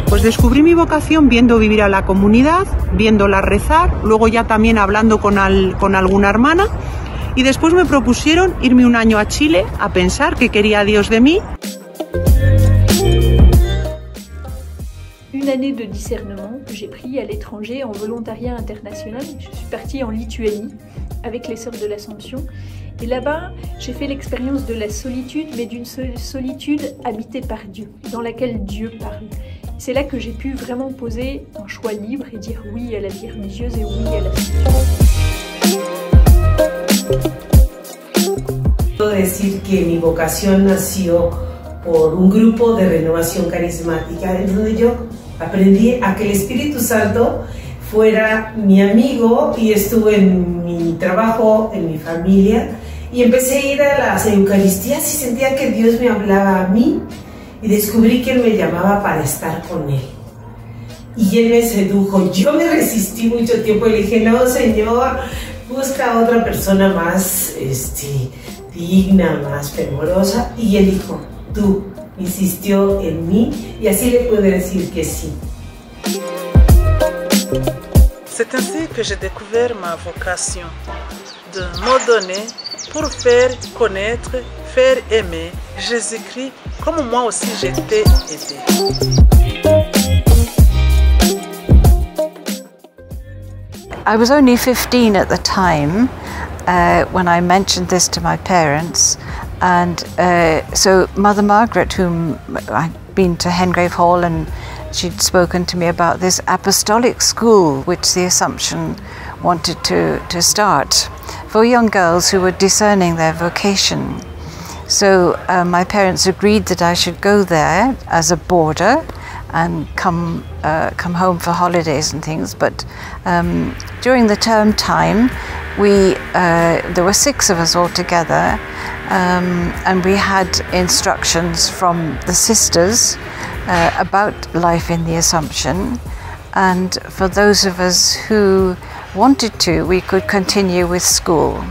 Pues descubrí mi vocación viendo vivir a la comunidad, viéndola rezar, luego ya también hablando con alguna hermana, y después me propusieron irme un año a Chile a pensar qué quería Dios de mí. Une année de discernement que j'ai pris à l'étranger en volontariat international. Je suis partie en Lituanie avec les Sœurs de l'Assomption. Et là-bas, j'ai fait l'expérience de la solitude, mais d'une solitude habitée par Dieu, dans laquelle Dieu parle. C'est là que j'ai pu vraiment poser un choix libre et dire oui à la vie religieuse et oui à la solitude. Puedo decir que mi vocación nació por un grupo de renovación carismática en donde yo aprendí a que el Espíritu Santo fuera mi amigo y estuvo en mi trabajo, en mi familia, y empecé a ir a las Eucaristías y sentía que Dios me hablaba a mí y descubrí que Él me llamaba para estar con Él. Y Él me sedujo. Yo me resistí mucho tiempo y le dije, no, Señor, busca a otra persona más digna, más fervorosa. Y Él dijo, tú, insistió en mí y así le pude decir que sí. C'est ainsi que j'ai découvert ma vocation, de me donner pour faire connaître, faire aimer Jésus-Christ comme moi aussi j'étais aidée. I was only 15 at the time when I mentioned this to my parents, and so Mother Margaret, whom I'd been to Hengrave Hall, and she'd spoken to me about this apostolic school which the Assumption wanted to start for young girls who were discerning their vocation. So my parents agreed that I should go there as a boarder and come home for holidays and things. But during the term time, there were 6 of us all together, and we had instructions from the sisters about life in the Assumption. And for those of us who wanted to, we could continue with school.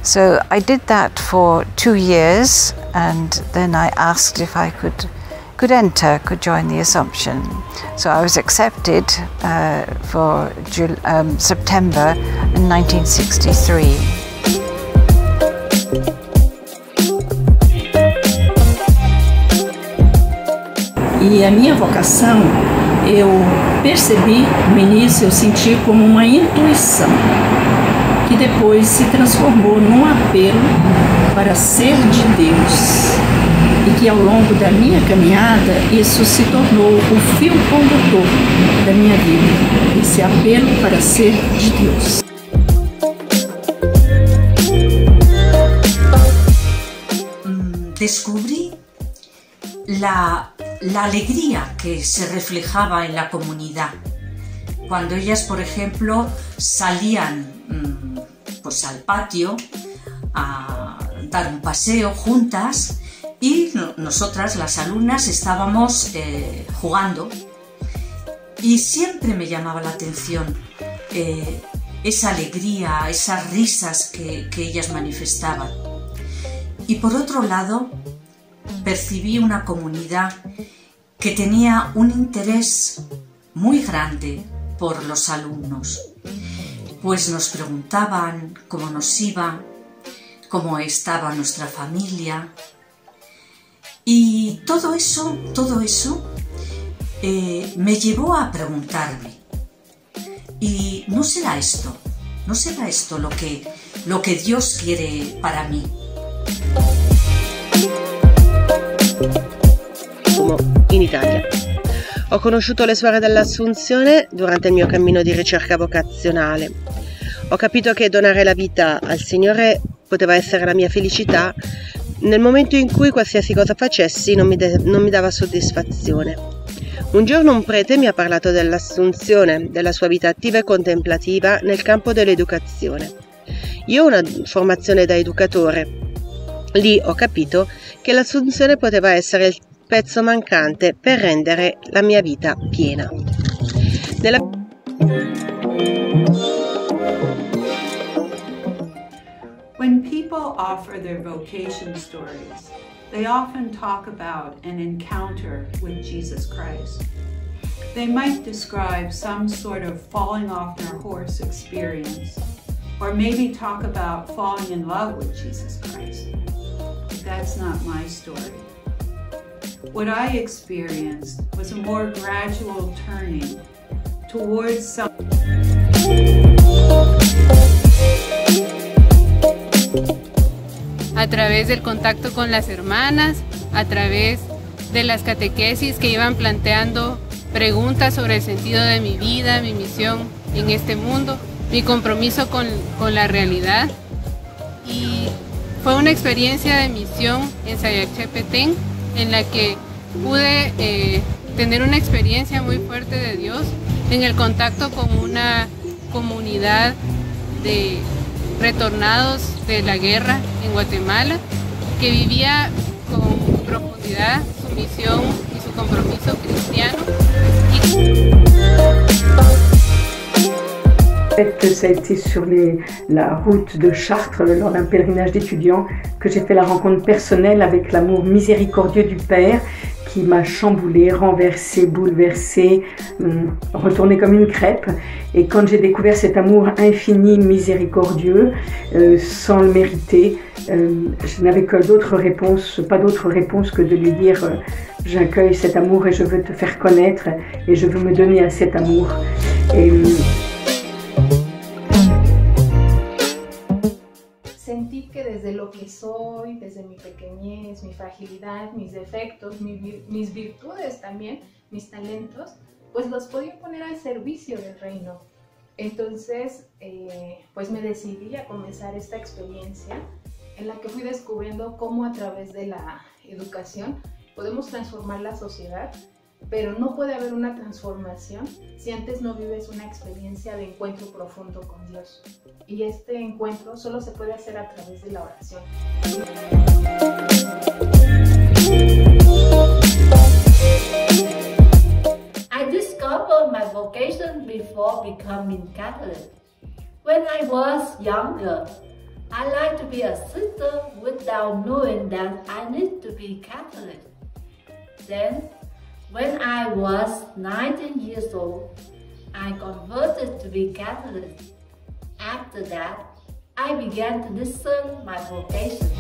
So I did that for 2 years, and then I asked if I could join the Assumption. So I was accepted for September 1963. E a minha vocação, eu percebi no início, eu senti como uma intuição, que depois se transformou num apelo para ser de Deus. E que ao longo da minha caminhada, isso se tornou o fio condutor da minha vida, esse apelo para ser de Deus. Descubrí la alegría que se reflejaba en la comunidad. Cuando ellas, por ejemplo, salían pues al patio a dar un paseo juntas y nosotras, las alumnas, estábamos jugando, y siempre me llamaba la atención esa alegría, esas risas que ellas manifestaban. Y por otro lado, percibí una comunidad que tenía un interés muy grande por los alumnos, pues nos preguntaban cómo nos iba, cómo estaba nuestra familia, y todo eso me llevó a preguntarme, ¿y no será esto lo que Dios quiere para mí? In Italia. Ho conosciuto le Suore dell'Assunzione durante il mio cammino di ricerca vocazionale. Ho capito che donare la vita al Signore poteva essere la mia felicità nel momento in cui qualsiasi cosa facessi non mi dava soddisfazione. Un giorno un prete mi ha parlato dell'Assunzione, della sua vita attiva e contemplativa nel campo dell'educazione. Io ho una formazione da educatore. Lì ho capito che l'Assunzione poteva essere il pezzo mancante per rendere la mia vita piena. When people offer their vocation stories, they often talk about an encounter with Jesus Christ. They might describe some sort of falling off their horse experience, or maybe talk about falling in love with Jesus Christ. But that's not my story. What I experienced was a more gradual turning towards something. A través del contacto con las hermanas, a través de las catequesis que iban planteando preguntas sobre el sentido de mi vida, mi misión en este mundo, mi compromiso con la realidad. Y fue una experiencia de misión en Sayacchepetén en la que pude tener una experiencia muy fuerte de Dios en el contacto con una comunidad de retornados de la guerra en Guatemala, que vivía con profundidad su misión y su compromiso cristiano. Ça a été sur la route de Chartres, lors d'un pèlerinage d'étudiants, que j'ai fait la rencontre personnelle avec l'amour miséricordieux du Père, qui m'a chamboulée, renversée, bouleversée, retournée comme une crêpe. Et quand j'ai découvert cet amour infini, miséricordieux, sans le mériter, je n'avais que pas d'autre réponse que de lui dire j'accueille cet amour et je veux te faire connaître et je veux me donner à cet amour. Sentí que desde lo que soy, desde mi pequeñez, mi fragilidad, mis defectos, mis virtudes también, mis talentos, pues los podía poner al servicio del reino. Entonces, pues me decidí a comenzar esta experiencia en la que fui descubriendo cómo a través de la educación podemos transformar la sociedad, pero no puede haber una transformación si antes no vives una experiencia de encuentro profundo con Dios. Y este encuentro solo se puede hacer a través de la oración. I discovered my vocation before becoming Catholic. When I was younger, I liked to be a sister without knowing that I need to be Catholic. Then, when I was 19 years old, I converted to be Catholic. After that, I began to discern my vocation.